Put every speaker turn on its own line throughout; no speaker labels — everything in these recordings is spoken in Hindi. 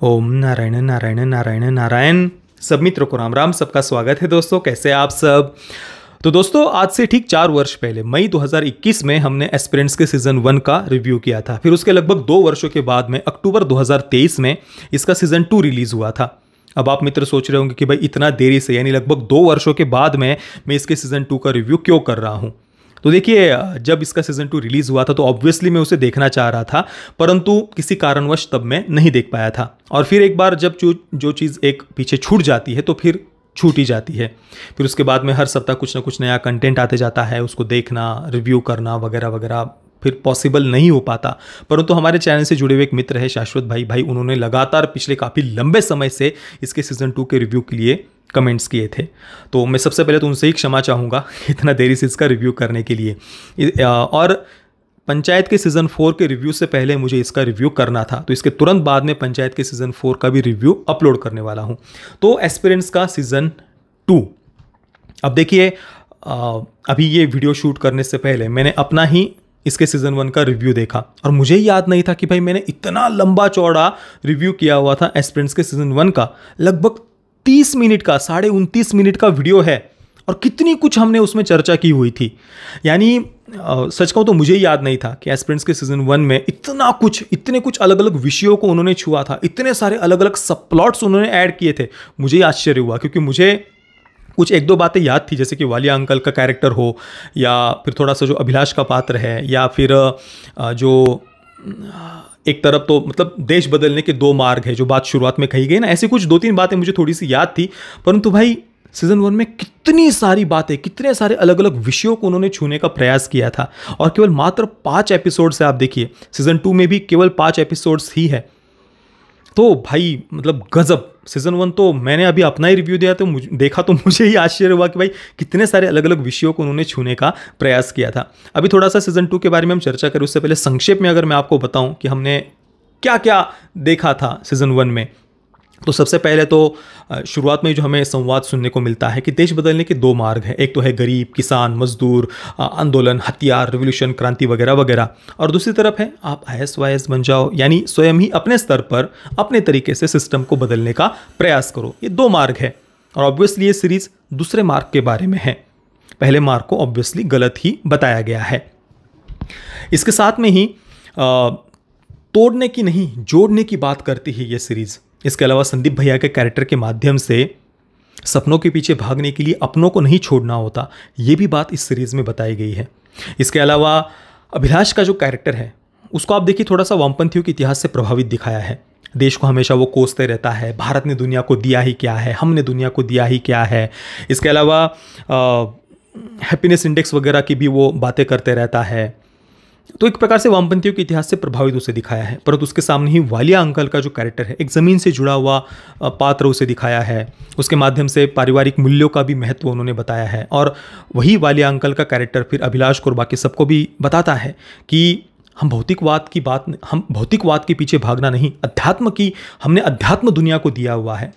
ओम नारायण नारायण नारायण नारायण। सब मित्रों को राम राम, सबका स्वागत है दोस्तों। कैसे आप सब? तो दोस्तों, आज से ठीक 4 वर्ष पहले मई 2021 में हमने एस्पिरेंट्स के सीजन 1 का रिव्यू किया था। फिर उसके लगभग 2 वर्षों के बाद में अक्टूबर 2023 में इसका सीजन 2 रिलीज हुआ था। अब आप मित्र सोच रहे होंगे कि भाई इतना देरी से, यानी लगभग 2 वर्षों के बाद में मैं इसके सीजन 2 का रिव्यू क्यों कर रहा हूं। तो देखिए, जब इसका सीजन 2 रिलीज हुआ था तो ऑब्वियसली मैं उसे देखना चाह रहा था, परंतु किसी कारणवश तब मैं नहीं देख पाया था। और फिर एक बार जब जो चीज़ एक पीछे छूट जाती है तो फिर छूट ही जाती है। फिर उसके बाद में हर सप्ताह कुछ ना कुछ नया कंटेंट आते जाता है, उसको देखना, रिव्यू करना वगैरह वगैरह फिर पॉसिबल नहीं हो पाता। परंतु हमारे चैनल से जुड़े हुए एक मित्र है शाश्वत भाई, उन्होंने लगातार पिछले काफ़ी लंबे समय से इसके सीजन 2 के रिव्यू के लिए कमेंट्स किए थे। तो मैं सबसे पहले तो उनसे ही क्षमा चाहूँगा इतना देरी से इसका रिव्यू करने के लिए। और पंचायत के सीज़न 4 के रिव्यू से पहले मुझे इसका रिव्यू करना था, तो इसके तुरंत बाद में पंचायत के सीज़न 4 का भी रिव्यू अपलोड करने वाला हूँ। तो एस्पिरेंट्स का सीज़न 2, अब देखिए, अभी ये वीडियो शूट करने से पहले मैंने अपना ही इसके सीज़न 1 का रिव्यू देखा और मुझे याद नहीं था कि भाई मैंने इतना लंबा चौड़ा रिव्यू किया हुआ था एस्पिरेंट्स के सीज़न 1 का। लगभग 30 मिनट का, 29.5 मिनट का वीडियो है और कितनी कुछ हमने उसमें चर्चा की हुई थी। यानी सच कहूँ तो मुझे ही याद नहीं था कि एस्पिरेंट्स के सीजन 1 में इतने कुछ अलग अलग विषयों को उन्होंने छुआ था, इतने सारे अलग अलग सब प्लॉट्स उन्होंने ऐड किए थे। मुझे ही आश्चर्य हुआ क्योंकि मुझे कुछ 1-2 बातें याद थी, जैसे कि वालिया अंकल का कैरेक्टर हो, या फिर थोड़ा सा जो अभिलाष का पात्र है, या फिर जो एक तरफ तो मतलब देश बदलने के 2 मार्ग है, जो बात शुरुआत में कही गई ना, ऐसी कुछ 2-3 बातें मुझे थोड़ी सी याद थी। परंतु भाई सीजन 1 में कितनी सारी बातें, कितने सारे अलग अलग विषयों को उन्होंने छूने का प्रयास किया था, और केवल मात्र 5 एपिसोड से आप देखिए, सीजन 2 में भी केवल 5 एपिसोड्स ही है। तो भाई मतलब गजब। सीजन 1 तो मैंने अभी अपना ही रिव्यू दिया तो देखा तो मुझे ही आश्चर्य हुआ कि भाई कितने सारे अलग अलग विषयों को उन्होंने छूने का प्रयास किया था। अभी थोड़ा सा सीजन 2 के बारे में हम चर्चा करें उससे पहले संक्षेप में अगर मैं आपको बताऊं कि हमने क्या क्या देखा था सीजन 1 में, तो सबसे पहले तो शुरुआत में जो हमें संवाद सुनने को मिलता है कि देश बदलने के 2 मार्ग हैं। एक तो है गरीब, किसान, मजदूर, आंदोलन, हथियार, रिवोल्यूशन, क्रांति वगैरह वगैरह, और दूसरी तरफ है आप IAS बन जाओ, यानी स्वयं ही अपने स्तर पर अपने तरीके से सिस्टम को बदलने का प्रयास करो। ये 2 मार्ग है, और ऑब्वियसली ये सीरीज दूसरे मार्ग के बारे में है। पहले मार्ग को ऑब्वियसली गलत ही बताया गया है। इसके साथ में ही तोड़ने की नहीं, जोड़ने की बात करती है ये सीरीज। इसके अलावा संदीप भैया के कैरेक्टर के माध्यम से सपनों के पीछे भागने के लिए अपनों को नहीं छोड़ना होता, ये भी बात इस सीरीज में बताई गई है। इसके अलावा अभिलाष का जो कैरेक्टर है उसको आप देखिए, थोड़ा सा वामपंथियों के इतिहास से प्रभावित दिखाया है। देश को हमेशा वो कोसते रहता है, भारत ने दुनिया को दिया ही क्या है, हमने दुनिया को दिया ही क्या है। इसके अलावा हैप्पीनेस इंडेक्स वगैरह की भी वो बातें करते रहता है। तो एक प्रकार से वामपंथियों के इतिहास से प्रभावित उसे दिखाया है, परंतु उसके सामने ही वालिया अंकल का जो कैरेक्टर है, एक ज़मीन से जुड़ा हुआ पात्र उसे दिखाया है। उसके माध्यम से पारिवारिक मूल्यों का भी महत्व उन्होंने बताया है, और वही वालिया अंकल का कैरेक्टर फिर अभिलाष को और बाकी सबको भी बताता है कि हम भौतिकवाद के पीछे भागना नहीं, हमने अध्यात्म दुनिया को दिया हुआ है।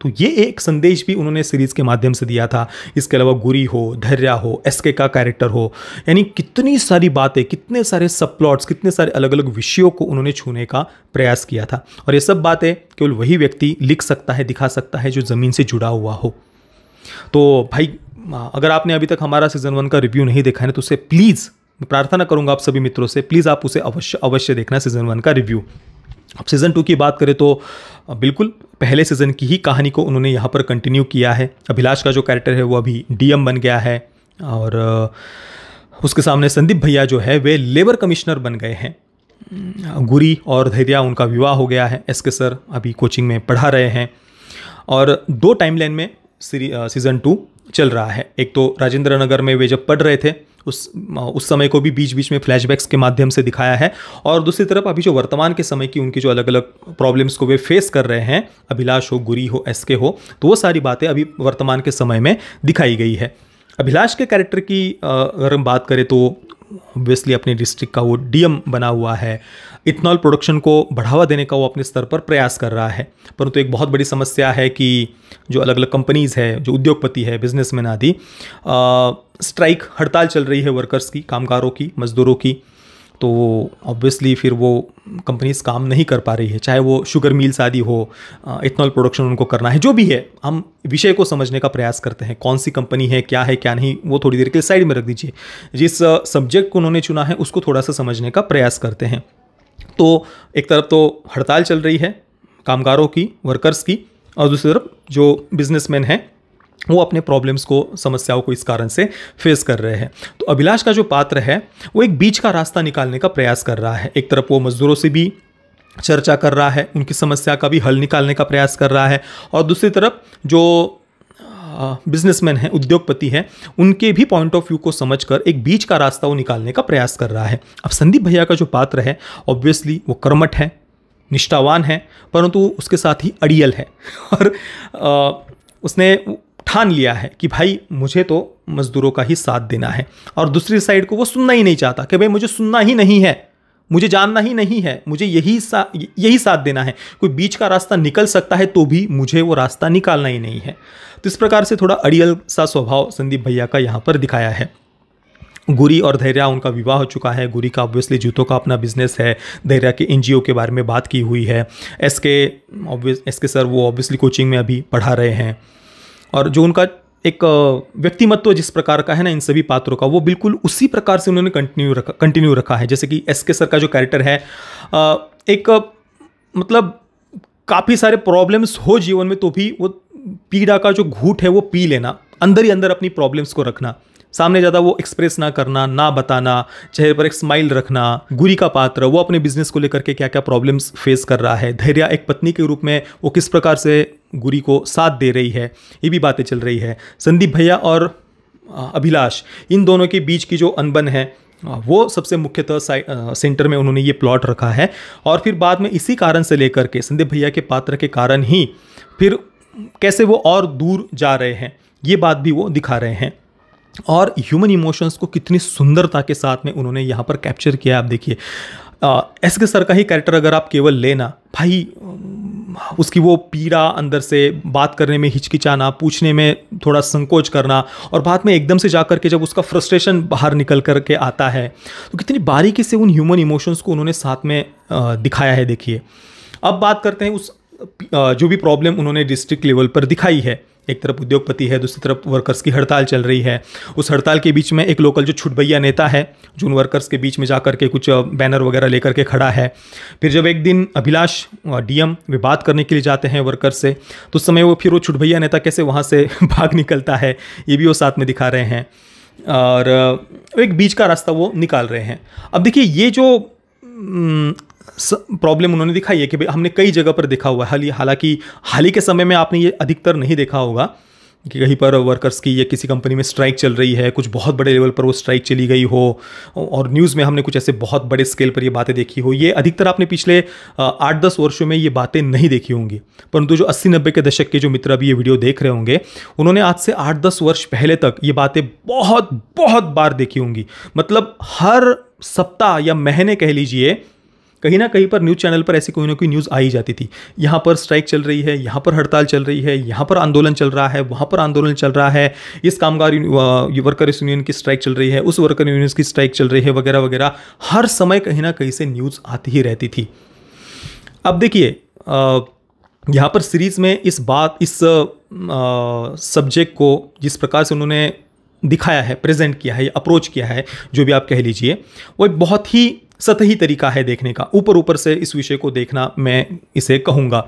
तो ये एक संदेश भी उन्होंने सीरीज के माध्यम से दिया था। इसके अलावा गुरी हो, धैर्य हो, SK का कैरेक्टर हो, यानी कितनी सारी बातें, कितने सारे सब प्लॉट्स, कितने सारे अलग अलग विषयों को उन्होंने छूने का प्रयास किया था। और ये सब बातें केवल वही व्यक्ति लिख सकता है, दिखा सकता है जो ज़मीन से जुड़ा हुआ हो। तो भाई, अगर आपने अभी तक हमारा सीजन 1 का रिव्यू नहीं देखा है तो उसे प्लीज़, मैं प्रार्थना करूँगा आप सभी मित्रों से, प्लीज़ आप उसे अवश्य देखना, सीजन 1 का रिव्यू। अब सीज़न 2 की बात करें तो बिल्कुल पहले सीज़न की ही कहानी को उन्होंने यहाँ पर कंटिन्यू किया है। अभिलाष का जो कैरेक्टर है वो अभी DM बन गया है, और उसके सामने संदीप भैया जो है वे लेबर कमिश्नर बन गए हैं। गुरी और धैर्य, उनका विवाह हो गया है। SK सर अभी कोचिंग में पढ़ा रहे हैं, और 2 टाइमलाइन में सीज़न 2 चल रहा है। एक तो राजेंद्र नगर में वे जब पढ़ रहे थे उस समय को भी बीच बीच में फ्लैशबैक्स के माध्यम से दिखाया है, और दूसरी तरफ अभी जो वर्तमान के समय की उनकी जो अलग अलग प्रॉब्लम्स को वे फेस कर रहे हैं, अभिलाष हो, गुरी हो, SK हो, तो वो सारी बातें अभी वर्तमान के समय में दिखाई गई है। अभिलाष के कैरेक्टर की अगर हम बात करें तो ऑब्वियसली अपने डिस्ट्रिक्ट का वो DM बना हुआ है। इथनॉल प्रोडक्शन को बढ़ावा देने का वो अपने स्तर पर प्रयास कर रहा है, परंतु एक बहुत बड़ी समस्या है कि जो अलग अलग कंपनीज़ है, जो उद्योगपति है, बिजनेसमैन आदि, स्ट्राइक, हड़ताल चल रही है वर्कर्स की, कामगारों की, मजदूरों की। तो ऑब्वियसली फिर वो कंपनीज काम नहीं कर पा रही है, चाहे वो शुगर मिल्स आदि हो, इथेनॉल प्रोडक्शन उनको करना है, जो भी है। हम विषय को समझने का प्रयास करते हैं, कौन सी कंपनी है क्या नहीं, वो थोड़ी देर के लिए साइड में रख दीजिए। जिस सब्जेक्ट को उन्होंने चुना है उसको थोड़ा सा समझने का प्रयास करते हैं। तो एक तरफ तो हड़ताल चल रही है कामगारों की, वर्कर्स की, और दूसरी तरफ जो बिजनेसमैन हैं वो अपने प्रॉब्लम्स को, समस्याओं को इस कारण से फेस कर रहे हैं। तो अभिलाष का जो पात्र है वो एक बीच का रास्ता निकालने का प्रयास कर रहा है। एक तरफ वो मजदूरों से भी चर्चा कर रहा है, उनकी समस्या का भी हल निकालने का प्रयास कर रहा है, और दूसरी तरफ जो बिजनेसमैन हैं, उद्योगपति हैं, उनके भी पॉइंट ऑफ व्यू को समझकर एक बीच का रास्ता वो निकालने का प्रयास कर रहा है। अब संदीप भैया का जो पात्र है ऑब्वियसली वो कर्मठ है, निष्ठावान है, परंतु उसके साथ ही अड़ियल है। और उसने ठान लिया है कि भाई मुझे तो मजदूरों का ही साथ देना है, और दूसरी साइड को वो सुनना ही नहीं चाहता कि भाई मुझे सुनना ही नहीं है, मुझे जानना ही नहीं है, मुझे यही साथ देना है। कोई बीच का रास्ता निकल सकता है तो भी मुझे वो रास्ता निकालना ही नहीं है। तो इस प्रकार से थोड़ा अड़ियल सा स्वभाव संदीप भैया का यहाँ पर दिखाया है। गुरी और धैर्या, उनका विवाह हो चुका है। गुरी का ऑब्वियसली जूतों का अपना बिजनेस है, धैर्या के एनजीओ के बारे में बात की हुई है। एसके सर वो ऑब्वियसली कोचिंग में अभी पढ़ा रहे हैं, और जो उनका एक व्यक्तिमत्व जिस प्रकार का है ना इन सभी पात्रों का, वो बिल्कुल उसी प्रकार से उन्होंने कंटिन्यू रखा है। जैसे कि एसके सर का जो कैरेक्टर है, एक मतलब काफ़ी सारे प्रॉब्लम्स हो जीवन में तो भी वो पीड़ा का जो घूंट है वो पी लेना, अंदर ही अंदर अपनी प्रॉब्लम्स को रखना, सामने ज़्यादा वो एक्सप्रेस ना करना, ना बताना, चेहरे पर एक स्माइल रखना। गुरी का पात्र, वो अपने बिजनेस को लेकर के क्या क्या प्रॉब्लम्स फेस कर रहा है। धैर्या एक पत्नी के रूप में वो किस प्रकार से गुरी को साथ दे रही है, ये भी बातें चल रही है। संदीप भैया और अभिलाष, इन दोनों के बीच की जो अनबन है वो सबसे मुख्यतः सेंटर में उन्होंने ये प्लॉट रखा है। और फिर बाद में इसी कारण से लेकर के संदीप भैया के पात्र के कारण ही फिर कैसे वो और दूर जा रहे हैं, ये बात भी वो दिखा रहे हैं। और ह्यूमन इमोशंस को कितनी सुंदरता के साथ में उन्होंने यहाँ पर कैप्चर किया। आप देखिए एसके सर का ही कैरेक्टर अगर आप केवल लेना, भाई उसकी वो पीड़ा, अंदर से बात करने में हिचकिचाना, पूछने में थोड़ा संकोच करना, और बाद में एकदम से जाकर के जब उसका फ्रस्ट्रेशन बाहर निकल कर के आता है, तो कितनी बारीकी से उन ह्यूमन इमोशंस को उन्होंने साथ में दिखाया है। देखिए अब बात करते हैं उस जो भी प्रॉब्लम उन्होंने डिस्ट्रिक्ट लेवल पर दिखाई है। एक तरफ उद्योगपति है, दूसरी तरफ वर्कर्स की हड़ताल चल रही है। उस हड़ताल के बीच में एक लोकल जो छुटभैया नेता है जो उन वर्कर्स के बीच में जाकर के कुछ बैनर वगैरह लेकर के खड़ा है। फिर जब एक दिन अभिलाष डीएम वे बात करने के लिए जाते हैं वर्कर्स से, तो उस समय वो फिर वो छुटभैया नेता कैसे वहाँ से भाग निकलता है, ये भी वो साथ में दिखा रहे हैं, और एक बीच का रास्ता वो निकाल रहे हैं। अब देखिए ये जो प्रॉब्लम उन्होंने दिखाई है कि भाई हमने कई जगह पर देखा हुआ है, हालांकि हाल ही के समय में आपने ये अधिकतर नहीं देखा होगा कि कहीं पर वर्कर्स की या किसी कंपनी में स्ट्राइक चल रही है, कुछ बहुत बड़े लेवल पर वो स्ट्राइक चली गई हो, और न्यूज़ में हमने कुछ ऐसे बहुत बड़े स्केल पर ये बातें देखी हो। ये अधिकतर आपने पिछले 8-10 वर्षों में ये बातें नहीं देखी होंगी, परंतु जो 80-90 के दशक के जो मित्र अभी ये वीडियो देख रहे होंगे, उन्होंने आज से 8-10 वर्ष पहले तक ये बातें बहुत बहुत बार देखी होंगी। मतलब हर सप्ताह या महीने कह लीजिए, कहीं ना कहीं पर न्यूज़ चैनल पर ऐसी कोई ना कोई न्यूज़ आ ही जाती थी। यहाँ पर स्ट्राइक चल रही है, यहाँ पर हड़ताल चल रही है, यहाँ पर आंदोलन चल रहा है, वहाँ पर आंदोलन चल रहा है, इस कामगार वर्कर्स यूनियन की स्ट्राइक चल रही है, उस वर्कर यूनियन की स्ट्राइक चल रही है, वगैरह वगैरह। हर समय कहीं ना कहीं से न्यूज़ आती ही रहती थी। अब देखिए यहाँ पर सीरीज़ में इस सब्जेक्ट को जिस प्रकार से उन्होंने दिखाया है, प्रेजेंट किया है, अप्रोच किया है, जो भी आप कह लीजिए, वो एक बहुत ही सतही तरीका है देखने का। ऊपर ऊपर से इस विषय को देखना मैं इसे कहूँगा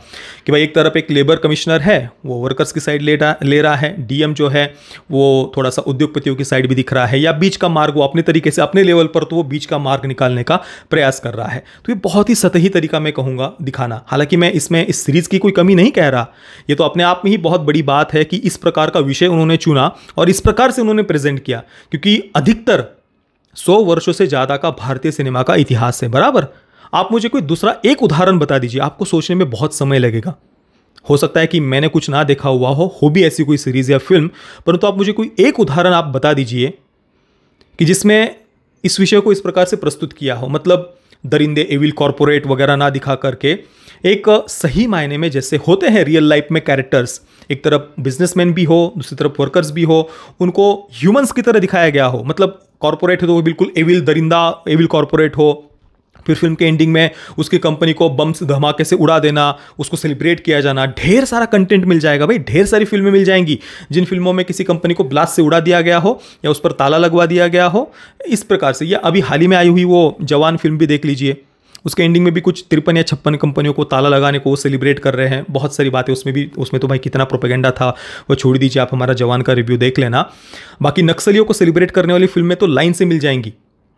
कि भाई एक तरफ एक लेबर कमिश्नर है, वो वर्कर्स की साइड ले रहा है, डीएम जो है वो थोड़ा सा उद्योगपतियों की साइड भी दिख रहा है, या बीच का मार्ग वो अपने तरीके से अपने लेवल पर तो वो बीच का मार्ग निकालने का प्रयास कर रहा है। तो ये बहुत ही सतही तरीका मैं कहूँगा दिखाना। हालांकि मैं इसमें इस सीरीज़ की कोई कमी नहीं कह रहा, ये तो अपने आप में ही बहुत बड़ी बात है कि इस प्रकार का विषय उन्होंने चुना और इस प्रकार से उन्होंने प्रेजेंट किया, क्योंकि अधिकतर 100 वर्षों से ज़्यादा का भारतीय सिनेमा का इतिहास है, बराबर। आप मुझे कोई दूसरा एक उदाहरण बता दीजिए, आपको सोचने में बहुत समय लगेगा। हो सकता है कि मैंने कुछ ना देखा हुआ हो भी ऐसी कोई सीरीज़ या फिल्म, परंतु आप मुझे कोई एक उदाहरण आप बता दीजिए कि जिसमें इस विषय को इस प्रकार से प्रस्तुत किया हो। मतलब दरिंदे, एविल कॉरपोरेट वगैरह ना दिखा करके एक सही मायने में जैसे होते हैं रियल लाइफ में कैरेक्टर्स, एक तरफ बिजनेसमैन भी हो, दूसरी तरफ वर्कर्स भी हो, उनको ह्यूमंस की तरह दिखाया गया हो। मतलब कॉरपोरेट है तो वो बिल्कुल एविल दरिंदा एविल कॉरपोरेट हो। फिर फिल्म के एंडिंग में उसकी कंपनी को बम से धमाके से उड़ा देना, उसको सेलिब्रेट किया जाना। ढेर सारा कंटेंट मिल जाएगा भाई, ढेर सारी फिल्में मिल जाएंगी जिन फिल्मों में किसी कंपनी को ब्लास्ट से उड़ा दिया गया हो या उस पर ताला लगवा दिया गया हो, इस प्रकार से। या अभी हाल ही में आई हुई वो जवान फिल्म भी देख लीजिए, उसके एंडिंग में भी कुछ 53 या 56 कंपनियों को ताला लगाने को वो सेलिब्रेट कर रहे हैं। बहुत सारी बातें उसमें तो भाई कितना प्रोपेगेंडा था वो छोड़ दीजिए, आप हमारा जवान का रिव्यू देख लेना। बाकी नक्सलियों को सेलिब्रेट करने वाली फिल्में तो लाइन से मिल जाएंगी,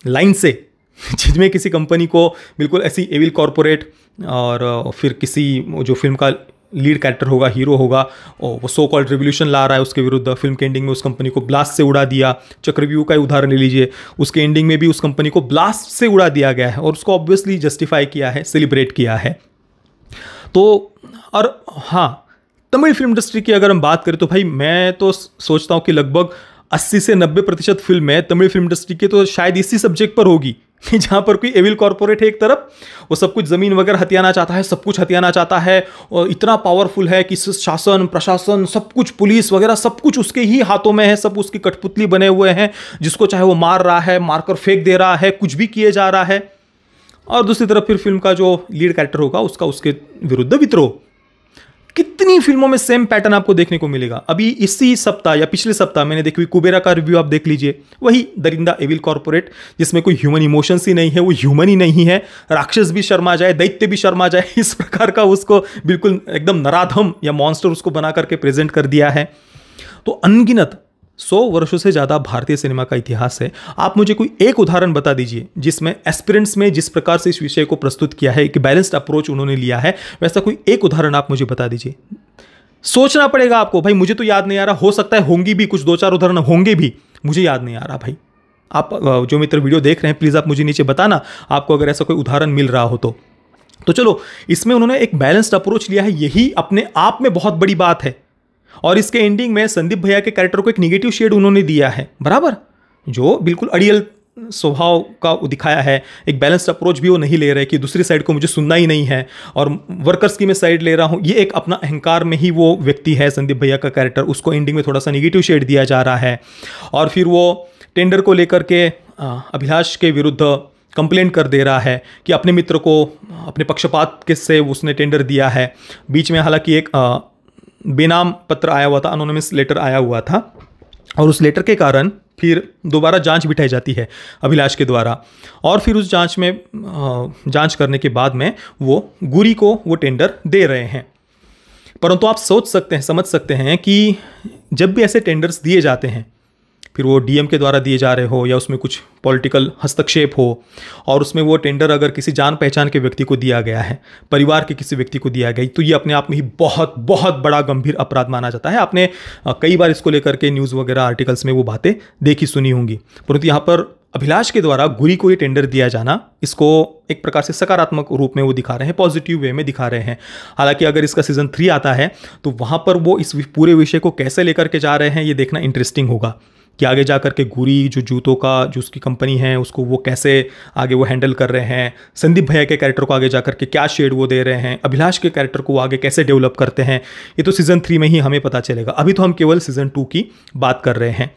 लाइन से, जिसमें किसी कंपनी को बिल्कुल ऐसी एविल कॉरपोरेट और फिर किसी जो फिल्म का लीड कैरेक्टर होगा, हीरो होगा, वो सो कॉल्ड रिवोल्यूशन ला रहा है उसके विरुद्ध, फिल्म के एंडिंग में उस कंपनी को ब्लास्ट से उड़ा दिया। चक्रव्यूह का उदाहरण ले लीजिए, उसके एंडिंग में भी उस कंपनी को ब्लास्ट से उड़ा दिया गया है और उसको ऑब्वियसली जस्टिफाई किया है, सेलिब्रेट किया है। तो और हाँ, तमिल फिल्म इंडस्ट्री की अगर हम बात करें तो भाई मैं तो सोचता हूँ कि लगभग 80 से 90% फिल्में तमिल फिल्म इंडस्ट्री की तो शायद इसी सब्जेक्ट पर होगी कि जहाँ पर कोई एविल कॉरपोरेट है एक तरफ, वो सब कुछ ज़मीन वगैरह हथियाना चाहता है, सब कुछ हथियाना चाहता है और इतना पावरफुल है कि शासन प्रशासन सब कुछ, पुलिस वगैरह सब कुछ उसके ही हाथों में है, सब उसकी कठपुतली बने हुए हैं, जिसको चाहे वो मार रहा है, मारकर फेंक दे रहा है, कुछ भी किए जा रहा है। और दूसरी तरफ फिर फिल्म का जो लीड कैरेक्टर होगा उसका उसके विरुद्ध विद्रोह। कितनी फिल्मों में सेम पैटर्न आपको देखने को मिलेगा। अभी इसी सप्ताह या पिछले सप्ताह मैंने देखी हुई कुबेरा का रिव्यू आप देख लीजिए, वही दरिंदा एविल कॉर्पोरेट जिसमें कोई ह्यूमन इमोशंस ही नहीं है, वो ह्यूमन ही नहीं है, राक्षस भी शर्मा जाए, दैत्य भी शर्मा जाए, इस प्रकार का उसको बिल्कुल एकदम नराधम या मॉन्स्टर उसको बना करके प्रेजेंट कर दिया है। तो अनगिनत 100 वर्षों से ज़्यादा भारतीय सिनेमा का इतिहास है। आप मुझे कोई एक उदाहरण बता दीजिए जिसमें एस्पिरेंट्स में जिस प्रकार से इस विषय को प्रस्तुत किया है, एक बैलेंस्ड अप्रोच उन्होंने लिया है, वैसा कोई एक उदाहरण आप मुझे बता दीजिए। सोचना पड़ेगा आपको भाई, मुझे तो याद नहीं आ रहा, हो सकता है होंगी भी, कुछ 2-4 उदाहरण होंगे भी, मुझे याद नहीं आ रहा भाई। आप जो मित्र वीडियो देख रहे हैं प्लीज़ आप मुझे नीचे बताना आपको अगर ऐसा कोई उदाहरण मिल रहा हो तो चलो, इसमें उन्होंने एक बैलेंस्ड अप्रोच लिया है, यही अपने आप में बहुत बड़ी बात है। और इसके एंडिंग में संदीप भैया के कैरेक्टर को एक नेगेटिव शेड उन्होंने दिया है, बराबर, जो बिल्कुल अड़ियल स्वभाव का दिखाया है। एक बैलेंस्ड अप्रोच भी वो नहीं ले रहे कि दूसरी साइड को मुझे सुनना ही नहीं है और वर्कर्स की मैं साइड ले रहा हूँ, ये एक अपना अहंकार में ही वो व्यक्ति है संदीप भैया का कैरेक्टर, उसको एंडिंग में थोड़ा सा नेगेटिव शेड दिया जा रहा है। और फिर वो टेंडर को लेकर के अभिलाष के विरुद्ध कंप्लेंट कर दे रहा है कि अपने मित्र को अपने पक्षपात के से उसने टेंडर दिया है। बीच में हालांकि एक बेनाम पत्र आया हुआ था, एनोनिमस लेटर आया हुआ था, और उस लेटर के कारण फिर दोबारा जांच बिठाई जाती है अभिलाष के द्वारा। और फिर उस जांच में जांच करने के बाद में वो गुरी को वो टेंडर दे रहे हैं। परंतु आप सोच सकते हैं, समझ सकते हैं कि जब भी ऐसे टेंडर्स दिए जाते हैं, फिर वो डीएम के द्वारा दिए जा रहे हो या उसमें कुछ पॉलिटिकल हस्तक्षेप हो, और उसमें वो टेंडर अगर किसी जान पहचान के व्यक्ति को दिया गया है, परिवार के किसी व्यक्ति को दिया गया, तो ये अपने आप में ही बहुत बहुत बड़ा गंभीर अपराध माना जाता है। आपने कई बार इसको लेकर के न्यूज़ वगैरह आर्टिकल्स में वो बातें देखी सुनी होंगी। परंतु यहाँ पर अभिलाष के द्वारा गुरी को ये टेंडर दिया जाना, इसको एक प्रकार से सकारात्मक रूप में वो दिखा रहे हैं, पॉजिटिव वे में दिखा रहे हैं। हालांकि अगर इसका सीजन 3 आता है तो वहाँ पर वो इस पूरे विषय को कैसे लेकर के जा रहे हैं ये देखना इंटरेस्टिंग होगा कि आगे जा करके गुरी जो जूतों का जो उसकी कंपनी है उसको वो कैसे आगे वो हैंडल कर रहे हैं, संदीप भैया के कैरेक्टर को आगे जा करके क्या शेड वो दे रहे हैं, अभिलाष के कैरेक्टर को आगे कैसे डेवलप करते हैं, ये तो सीजन 3 में ही हमें पता चलेगा। अभी तो हम केवल सीजन 2 की बात कर रहे हैं।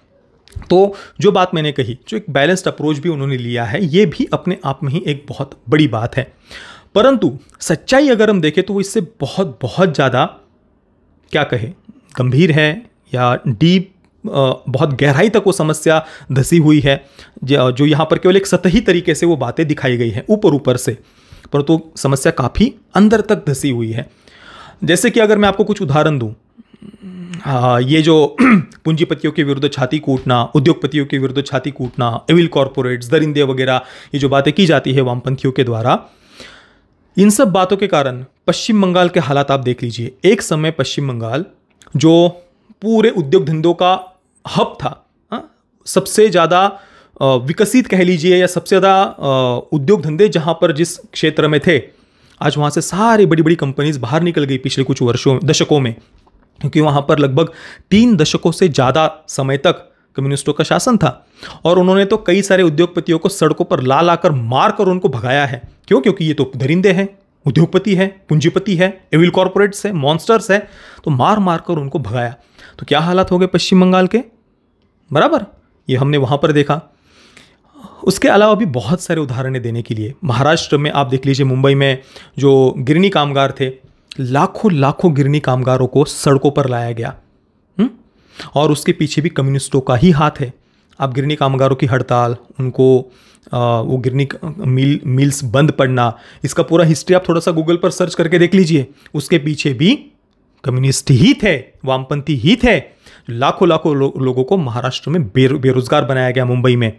तो जो बात मैंने कही, जो एक बैलेंस्ड अप्रोच भी उन्होंने लिया है, ये भी अपने आप में ही एक बहुत बड़ी बात है। परंतु सच्चाई अगर हम देखें तो वो इससे बहुत बहुत ज़्यादा क्या कहे गंभीर है या डीप, बहुत गहराई तक वो समस्या धसी हुई है, जो यहाँ पर केवल एक सतही तरीके से वो बातें दिखाई गई हैं ऊपर ऊपर से, परंतु समस्या काफ़ी अंदर तक धसी हुई है। जैसे कि अगर मैं आपको कुछ उदाहरण दूँ, ये जो पूंजीपतियों के विरुद्ध छाती कूटना, उद्योगपतियों के विरुद्ध छाती कूटना, एविल कॉरपोरेट्स, दरिंदे वगैरह, ये जो बातें की जाती है वामपंथियों के द्वारा, इन सब बातों के कारण पश्चिम बंगाल के हालात आप देख लीजिए। एक समय पश्चिम बंगाल जो पूरे उद्योग धंधों का हब था, सबसे ज़्यादा विकसित कह लीजिए या सबसे ज़्यादा उद्योग धंधे जहाँ पर जिस क्षेत्र में थे, आज वहाँ से सारी बड़ी बड़ी कंपनीज बाहर निकल गई पिछले कुछ दशकों में, क्योंकि वहाँ पर लगभग 3 दशकों से ज़्यादा समय तक कम्युनिस्टों का शासन था। और उन्होंने तो कई सारे उद्योगपतियों को सड़कों पर ला लाकर मार कर उनको भगाया है। क्यों? क्योंकि ये तो दरिंदे हैं, उद्योगपति है, पूंजीपति है, एविल कॉरपोरेट्स है, मॉन्स्टर्स है, तो मार मार कर उनको भगाया। तो क्या हालात हो गए पश्चिम बंगाल के, बराबर ये हमने वहाँ पर देखा। उसके अलावा भी बहुत सारे उदाहरण देने के लिए, महाराष्ट्र में आप देख लीजिए, मुंबई में जो गिरनी कामगार थे, लाखों लाखों गिरनी कामगारों को सड़कों पर लाया गया। और उसके पीछे भी कम्युनिस्टों का ही हाथ है। आप गिरनी कामगारों की हड़ताल, उनको वो गिरनी मिल्स बंद पड़ना, इसका पूरा हिस्ट्री आप थोड़ा सा गूगल पर सर्च करके देख लीजिए। उसके पीछे भी कम्युनिस्ट ही थे, वामपंथी ही थे। लाखों लाखों लोगों को महाराष्ट्र में बेरोजगार बनाया गया मुंबई में।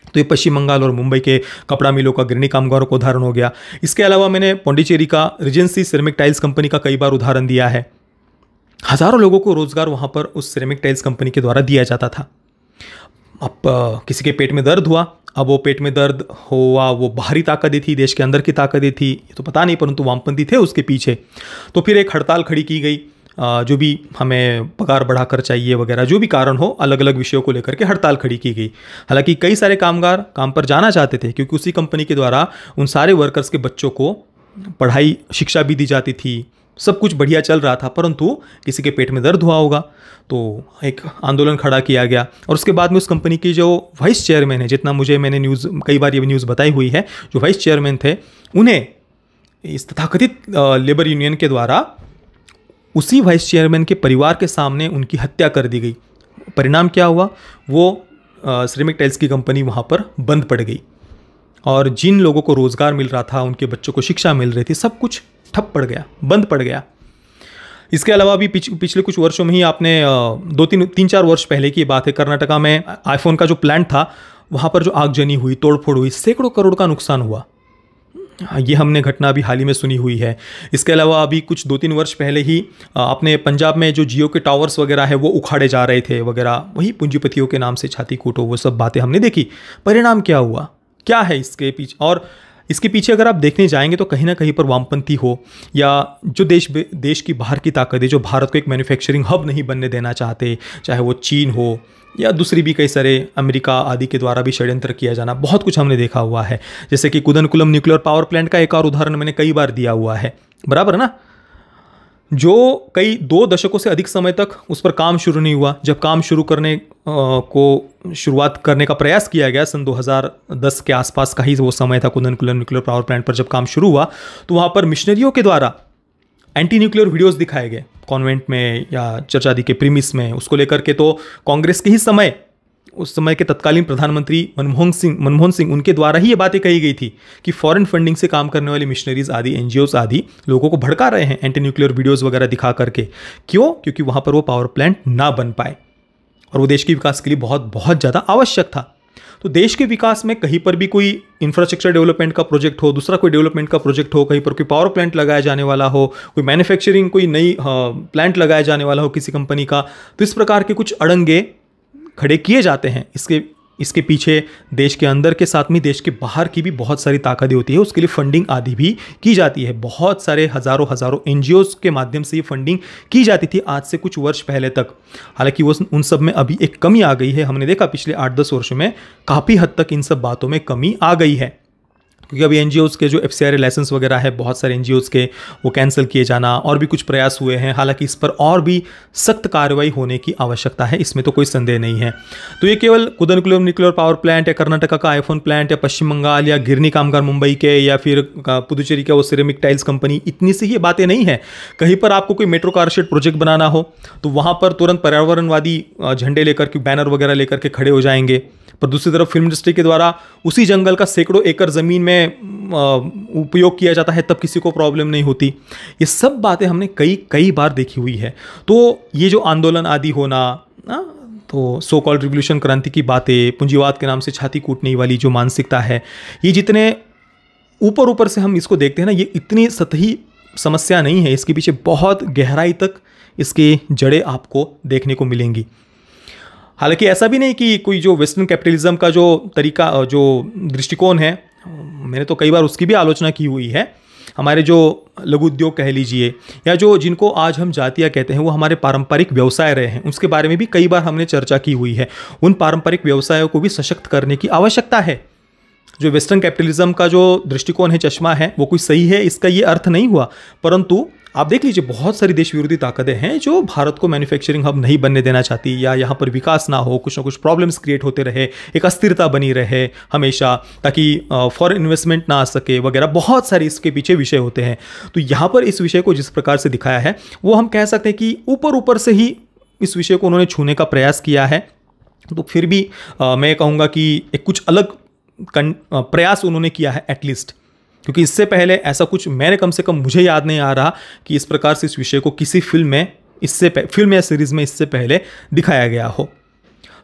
तो ये पश्चिम बंगाल और मुंबई के कपड़ा मिलों का, गिरनी कामगारों का उदाहरण हो गया। इसके अलावा मैंने पौंडीचेरी का रिजेंसी सिरेमिक टाइल्स कंपनी का कई बार उदाहरण दिया है। हजारों लोगों को रोजगार वहां पर उस सिरेमिक टाइल्स कंपनी के द्वारा दिया जाता था। अब किसी के पेट में दर्द हुआ, अब वो पेट में दर्द हुआ, वो बाहरी ताकतें थी, देश के अंदर की ताकतें थी, ये तो पता नहीं, परंतु वामपंथी थे उसके पीछे। तो फिर एक हड़ताल खड़ी की गई, जो भी हमें पगार बढ़ाकर चाहिए वगैरह, जो भी कारण हो, अलग अलग विषयों को लेकर के हड़ताल खड़ी की गई। हालांकि कई सारे कामगार काम पर जाना चाहते थे, क्योंकि उसी कंपनी के द्वारा उन सारे वर्कर्स के बच्चों को पढ़ाई शिक्षा भी दी जाती थी, सब कुछ बढ़िया चल रहा था। परंतु किसी के पेट में दर्द हुआ होगा तो एक आंदोलन खड़ा किया गया। और उसके बाद में उस कंपनी की जो वाइस चेयरमैन है, जितना मैंने न्यूज़ कई बार ये न्यूज़ बताई हुई है, जो वाइस चेयरमैन थे, उन्हें इस तथाकथित लेबर यूनियन के द्वारा उसी वाइस चेयरमैन के परिवार के सामने उनकी हत्या कर दी गई। परिणाम क्या हुआ, वो सिरेमिक टाइल्स की कंपनी वहाँ पर बंद पड़ गई और जिन लोगों को रोज़गार मिल रहा था, उनके बच्चों को शिक्षा मिल रही थी, सब कुछ ठप पड़ गया, बंद पड़ गया। इसके अलावा भी पिछले कुछ वर्षों में ही, आपने 3-4 वर्ष पहले की बात है, कर्नाटका में आईफोन का जो प्लांट था, वहाँ पर जो आगजनी हुई, तोड़फोड़ हुई, सैकड़ों करोड़ का नुकसान हुआ। ये हमने घटना अभी हाल ही में सुनी हुई है। इसके अलावा अभी कुछ 2-3 वर्ष पहले ही अपने पंजाब में जो जियो के टावर्स वगैरह है वो उखाड़े जा रहे थे वगैरह, वही पूंजीपतियों के नाम से छाती कूटो, वो सब बातें हमने देखी। परिणाम क्या हुआ, क्या है इसके पीछे? और इसके पीछे अगर आप देखने जाएंगे तो कहीं ना कहीं पर वामपंथी हो या जो देश की बाहर की ताकतें, जो भारत को एक मैन्युफैक्चरिंग हब नहीं बनने देना चाहते, चाहे वो चीन हो या दूसरी भी कई सारे, अमेरिका आदि के द्वारा भी षड्यंत्र किया जाना, बहुत कुछ हमने देखा हुआ है। जैसे कि कुदनकुलम न्यूक्लियर पावर प्लांट का एक और उदाहरण मैंने कई बार दिया हुआ है, बराबर ना, जो कई 2 दशकों से अधिक समय तक उस पर काम शुरू नहीं हुआ। जब काम शुरू करने को शुरुआत करने का प्रयास किया गया, सन 2010 के आसपास का ही वो समय था, कुदनकुलम न्यूक्लियर पावर प्लांट पर जब काम शुरू हुआ, तो वहाँ पर मिशनरियों के द्वारा एंटी न्यूक्लियर वीडियोस दिखाए गए कॉन्वेंट में या चर्च आदि के प्रीमिस में। उसको लेकर के तो कांग्रेस के ही समय, उस समय के तत्कालीन प्रधानमंत्री मनमोहन सिंह उनके द्वारा ही ये बातें कही गई थी कि फॉरेन फंडिंग से काम करने वाली मिशनरीज आदि, एनजीओस आदि लोगों को भड़का रहे हैं एंटी न्यूक्लियर वीडियोस वगैरह दिखा करके। क्यों? क्योंकि वहाँ पर वो पावर प्लांट ना बन पाए और वो देश के विकास के लिए बहुत बहुत ज़्यादा आवश्यक था। तो देश के विकास में कहीं पर भी कोई इंफ्रास्ट्रक्चर डेवलपमेंट का प्रोजेक्ट हो, दूसरा कोई डेवलपमेंट का प्रोजेक्ट हो, कहीं पर कोई पावर प्लांट लगाया जाने वाला हो, कोई मैन्युफैक्चरिंग कोई नई प्लांट लगाया जाने वाला हो किसी कंपनी का, तो इस प्रकार के कुछ अड़ंगे खड़े किए जाते हैं। इसके पीछे देश के अंदर के साथ में देश के बाहर की भी बहुत सारी ताकतें होती है, उसके लिए फंडिंग आदि भी की जाती है। बहुत सारे हज़ारों एनजीओस के माध्यम से ये फंडिंग की जाती थी आज से कुछ वर्ष पहले तक। हालांकि वो उन सब में अभी एक कमी आ गई है। हमने देखा पिछले 8-10 वर्षों में काफ़ी हद तक इन सब बातों में कमी आ गई है, क्योंकि अभी एनजीओस के जो FCRA लाइसेंस वगैरह है, बहुत सारे एनजीओस के वो कैंसिल किए जाना और भी कुछ प्रयास हुए हैं। हालांकि इस पर और भी सख्त कार्रवाई होने की आवश्यकता है, इसमें तो कोई संदेह नहीं है। तो ये केवल कुदनकुलम न्यूक्लियर पावर प्लांट या कर्नाटका का आईफोन प्लांट या पश्चिम बंगाल या गिरनी कामगार मुंबई के या फिर पुदुचेरी का वो सिरेमिक टाइल्स कंपनी, इतनी सी ही बातें नहीं है। कहीं पर आपको कोई मेट्रो कार शेड प्रोजेक्ट बनाना हो तो वहाँ पर तुरंत पर्यावरणवादी झंडे लेकर के, बैनर वगैरह लेकर के खड़े हो जाएंगे। पर दूसरी तरफ फिल्म इंडस्ट्री के द्वारा उसी जंगल का सैकड़ों एकड़ ज़मीन में उपयोग किया जाता है, तब किसी को प्रॉब्लम नहीं होती। ये सब बातें हमने कई बार देखी हुई है। तो ये जो आंदोलन आदि होना, तो सो कॉल्ड रिवोल्यूशन, क्रांति की बातें, पूंजीवाद के नाम से छाती कूटने वाली जो मानसिकता है, ये जितने ऊपर से हम इसको देखते हैं ना, ये इतनी सतही समस्या नहीं है। इसके पीछे बहुत गहराई तक इसके जड़ें आपको देखने को मिलेंगी। हालांकि ऐसा भी नहीं कि कोई जो वेस्टर्न कैपिटलिज्म का जो तरीका, जो दृष्टिकोण है, मैंने तो कई बार उसकी भी आलोचना की हुई है। हमारे जो लघु उद्योग कह लीजिए या जो जिनको आज हम जातियाँ कहते हैं, वो हमारे पारंपरिक व्यवसाय रहे हैं, उसके बारे में भी कई बार हमने चर्चा की हुई है। उन पारंपरिक व्यवसायों को भी सशक्त करने की आवश्यकता है। जो वेस्टर्न कैपिटलिज्म का जो दृष्टिकोण है, चश्मा है, वो कुछ सही है, इसका ये अर्थ नहीं हुआ, परंतु आप देख लीजिए बहुत सारी देश विरोधी ताकतें हैं जो भारत को मैन्युफैक्चरिंग हब नहीं बनने देना चाहती, या यहाँ पर विकास ना हो, कुछ ना कुछ प्रॉब्लम्स क्रिएट होते रहे, एक अस्थिरता बनी रहे हमेशा, ताकि फॉरेन इन्वेस्टमेंट ना आ सके वगैरह। बहुत सारे इसके पीछे विषय होते हैं। तो यहाँ पर इस विषय को जिस प्रकार से दिखाया है वो हम कह सकते हैं कि ऊपर ऊपर से ही इस विषय को उन्होंने छूने का प्रयास किया है। तो फिर भी मैं कहूँगा कि एक कुछ अलग प्रयास उन्होंने किया है एटलीस्ट, क्योंकि इससे पहले ऐसा कुछ मैंने कम से कम मुझे याद नहीं आ रहा कि इस प्रकार से इस विषय को किसी फिल्म में फिल्म या सीरीज में इससे पहले दिखाया गया हो।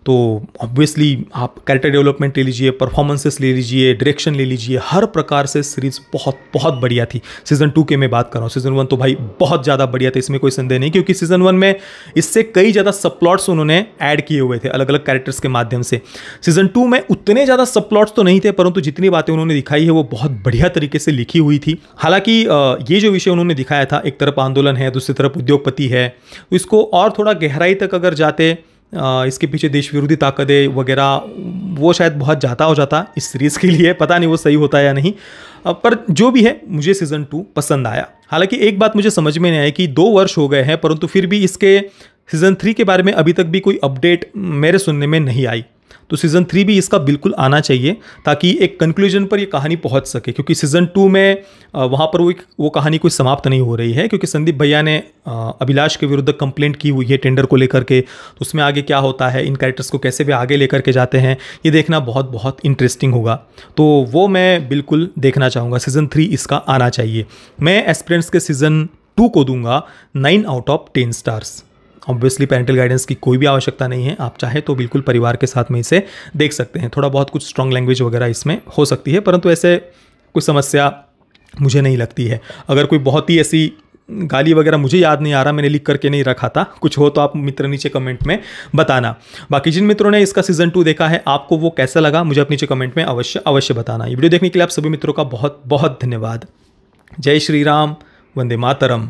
तो ऑब्वियसली आप कैरेक्टर डेवलपमेंट ले लीजिए, परफॉर्मेंसेस ले लीजिए, डायरेक्शन ले लीजिए, हर प्रकार से सीरीज़ बहुत बहुत बढ़िया थी। सीज़न 2 के मैं बात कर रहा हूँ, सीज़न 1 तो भाई बहुत ज़्यादा बढ़िया था, इसमें कोई संदेह नहीं, क्योंकि सीज़न 1 में इससे कई ज़्यादा सब प्लॉट्स उन्होंने ऐड किए हुए थे अलग अलग कैरेक्टर्स के माध्यम से। सीज़न 2 में उतने ज़्यादा सब प्लॉट्स तो नहीं थे, परंतु जितनी बातें उन्होंने दिखाई है वो बहुत बढ़िया तरीके से लिखी हुई थी। हालांकि ये जो विषय उन्होंने दिखाया था, एक तरफ आंदोलन है, दूसरी तरफ उद्योगपति है, तो इसको और थोड़ा गहराई तक अगर जाते, इसके पीछे देश विरोधी ताकतें वगैरह, वो शायद बहुत ज़्यादा हो जाता इस सीरीज़ के लिए। पता नहीं वो सही होता है या नहीं, पर जो भी है मुझे सीज़न 2 पसंद आया। हालांकि एक बात मुझे समझ में नहीं आई कि 2 वर्ष हो गए हैं, परंतु फिर भी इसके सीज़न 3 के बारे में अभी तक भी कोई अपडेट मेरे सुनने में नहीं आई। तो सीज़न 3 भी इसका बिल्कुल आना चाहिए, ताकि एक कंक्लूजन पर ये कहानी पहुंच सके, क्योंकि सीज़न 2 में वहाँ पर वो कहानी कोई समाप्त नहीं हो रही है, क्योंकि संदीप भैया ने अभिलाष के विरुद्ध कंप्लेंट की हुई है टेंडर को लेकर के। तो उसमें आगे क्या होता है, इन कैरेक्टर्स को कैसे वे आगे लेकर के जाते हैं, ये देखना बहुत बहुत इंटरेस्टिंग होगा। तो वो मैं बिल्कुल देखना चाहूँगा, सीज़न 3 इसका आना चाहिए। मैं एस्पिरेंट्स के सीज़न 2 को दूंगा 9 out of 10 stars. Obviously parental guidance की कोई भी आवश्यकता नहीं है, आप चाहे तो बिल्कुल परिवार के साथ में इसे देख सकते हैं। थोड़ा बहुत कुछ स्ट्रॉन्ग लैंग्वेज वगैरह इसमें हो सकती है, परंतु ऐसे कोई समस्या मुझे नहीं लगती है। अगर कोई बहुत ही ऐसी गाली वगैरह, मुझे याद नहीं आ रहा, मैंने लिख करके नहीं रखा था, कुछ हो तो आप मित्र नीचे कमेंट में बताना। बाकी जिन मित्रों ने इसका सीज़न 2 देखा है, आपको वो कैसा लगा मुझे अपने नीचे कमेंट में अवश्य बताना। ये वीडियो देखने के लिए आप सभी मित्रों का बहुत बहुत धन्यवाद। जय श्री राम, वंदे मातरम।